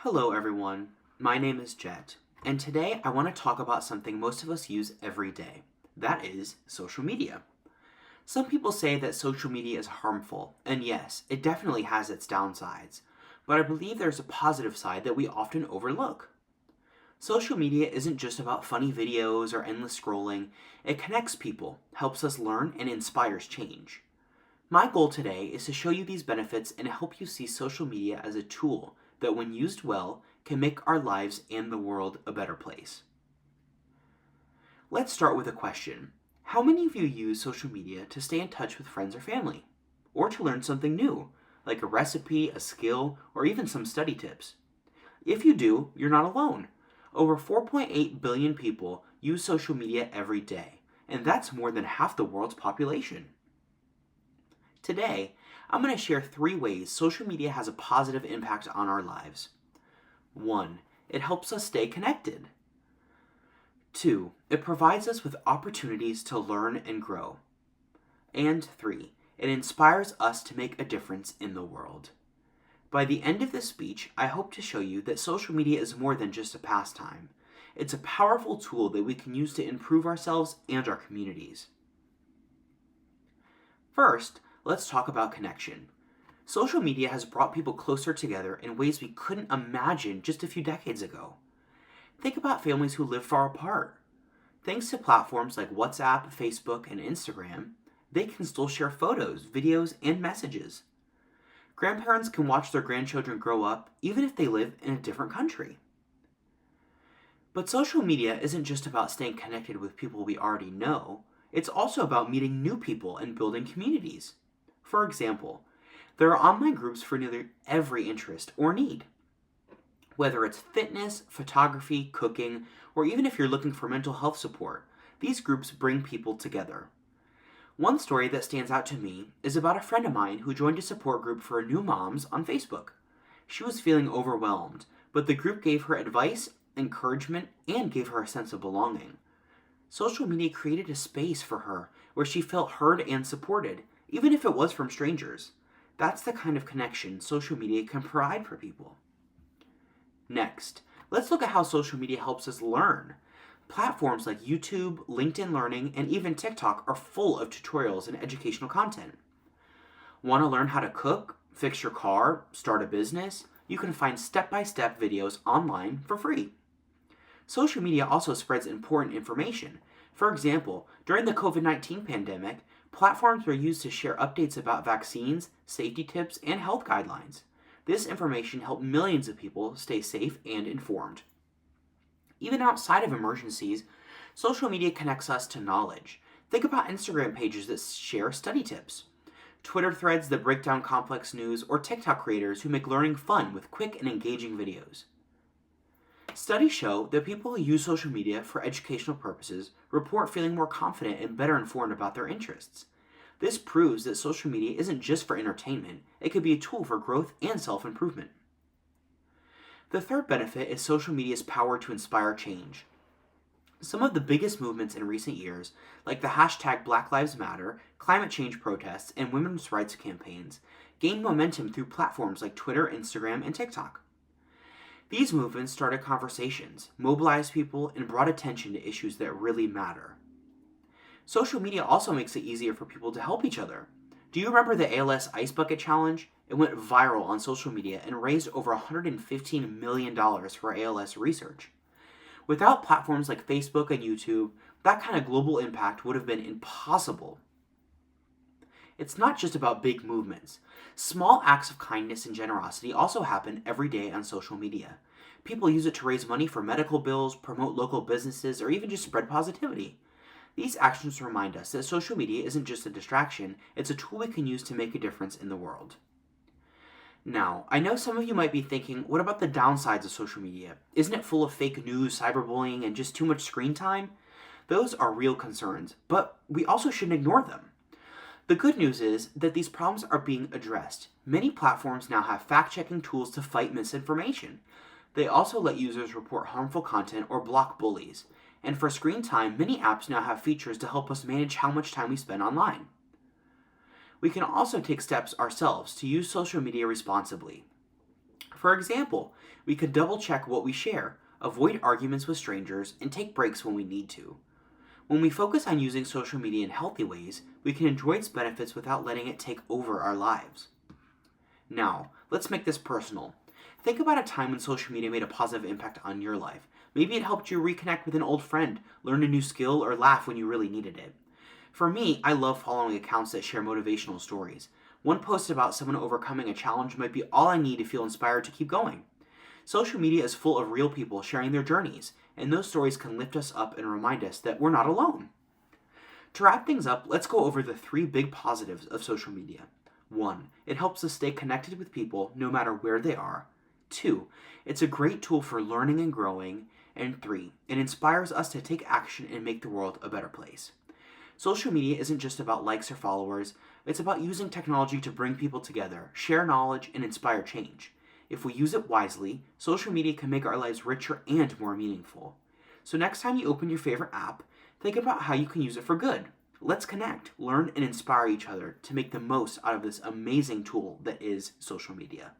Hello everyone, my name is Jet, and today I want to talk about something most of us use every day. That is social media. Some people say that social media is harmful, and yes, it definitely has its downsides, but I believe there's a positive side that we often overlook. Social media isn't just about funny videos or endless scrolling, it connects people, helps us learn, and inspires change. My goal today is to show you these benefits and help you see social media as a tool that, when used well, can make our lives and the world a better place. Let's start with a question. How many of you use social media to stay in touch with friends or family? Or to learn something new, like a recipe, a skill, or even some study tips? If you do, you're not alone. Over 4.8 billion people use social media every day, and that's more than half the world's population. Today, I'm going to share 3 ways social media has a positive impact on our lives. 1. It helps us stay connected. 2. It provides us with opportunities to learn and grow. And 3. It inspires us to make a difference in the world. By the end of this speech, I hope to show you that social media is more than just a pastime. It's a powerful tool that we can use to improve ourselves and our communities. First, let's talk about connection. Social media has brought people closer together in ways we couldn't imagine just a few decades ago. Think about families who live far apart. Thanks to platforms like WhatsApp, Facebook, and Instagram, they can still share photos, videos, and messages. Grandparents can watch their grandchildren grow up even if they live in a different country. But social media isn't just about staying connected with people we already know. It's also about meeting new people and building communities. For example, there are online groups for nearly every interest or need. Whether it's fitness, photography, cooking, or even if you're looking for mental health support, these groups bring people together. One story that stands out to me is about a friend of mine who joined a support group for new moms on Facebook. She was feeling overwhelmed, but the group gave her advice, encouragement, and gave her a sense of belonging. Social media created a space for her where she felt heard and supported, even if it was from strangers. That's the kind of connection social media can provide for people. Next, let's look at how social media helps us learn. Platforms like YouTube, LinkedIn Learning, and even TikTok are full of tutorials and educational content. Want to learn how to cook, fix your car, start a business? You can find step-by-step videos online for free. Social media also spreads important information. For example, during the COVID-19 pandemic, platforms were used to share updates about vaccines, safety tips, and health guidelines. This information helped millions of people stay safe and informed. Even outside of emergencies, social media connects us to knowledge. Think about Instagram pages that share study tips, Twitter threads that break down complex news, or TikTok creators who make learning fun with quick and engaging videos. Studies show that people who use social media for educational purposes report feeling more confident and better informed about their interests. This proves that social media isn't just for entertainment, it could be a tool for growth and self-improvement. The third benefit is social media's power to inspire change. Some of the biggest movements in recent years, like the hashtag Black Lives Matter, climate change protests, and women's rights campaigns, gained momentum through platforms like Twitter, Instagram, and TikTok. These movements started conversations, mobilized people, and brought attention to issues that really matter. Social media also makes it easier for people to help each other. Do you remember the ALS Ice Bucket Challenge? It went viral on social media and raised over $115 million for ALS research. Without platforms like Facebook and YouTube, that kind of global impact would have been impossible. It's not just about big movements. Small acts of kindness and generosity also happen every day on social media. People use it to raise money for medical bills, promote local businesses, or even just spread positivity. These actions remind us that social media isn't just a distraction, it's a tool we can use to make a difference in the world. Now, I know some of you might be thinking, what about the downsides of social media? Isn't it full of fake news, cyberbullying, and just too much screen time? Those are real concerns, but we also shouldn't ignore them. The good news is that these problems are being addressed. Many platforms now have fact-checking tools to fight misinformation. They also let users report harmful content or block bullies. And for screen time, many apps now have features to help us manage how much time we spend online. We can also take steps ourselves to use social media responsibly. For example, we could double check what we share, avoid arguments with strangers, and take breaks when we need to. When we focus on using social media in healthy ways, we can enjoy its benefits without letting it take over our lives. Now, let's make this personal. Think about a time when social media made a positive impact on your life. Maybe it helped you reconnect with an old friend, learn a new skill, or laugh when you really needed it. For me, I love following accounts that share motivational stories. One post about someone overcoming a challenge might be all I need to feel inspired to keep going. Social media is full of real people sharing their journeys, and those stories can lift us up and remind us that we're not alone. To wrap things up, let's go over the 3 big positives of social media. 1. It helps us stay connected with people no matter where they are. 2. It's a great tool for learning and growing. And 3. It inspires us to take action and make the world a better place. Social media isn't just about likes or followers, it's about using technology to bring people together, share knowledge, and inspire change. If we use it wisely, social media can make our lives richer and more meaningful. So next time you open your favorite app, think about how you can use it for good. Let's connect, learn, and inspire each other to make the most out of this amazing tool that is social media.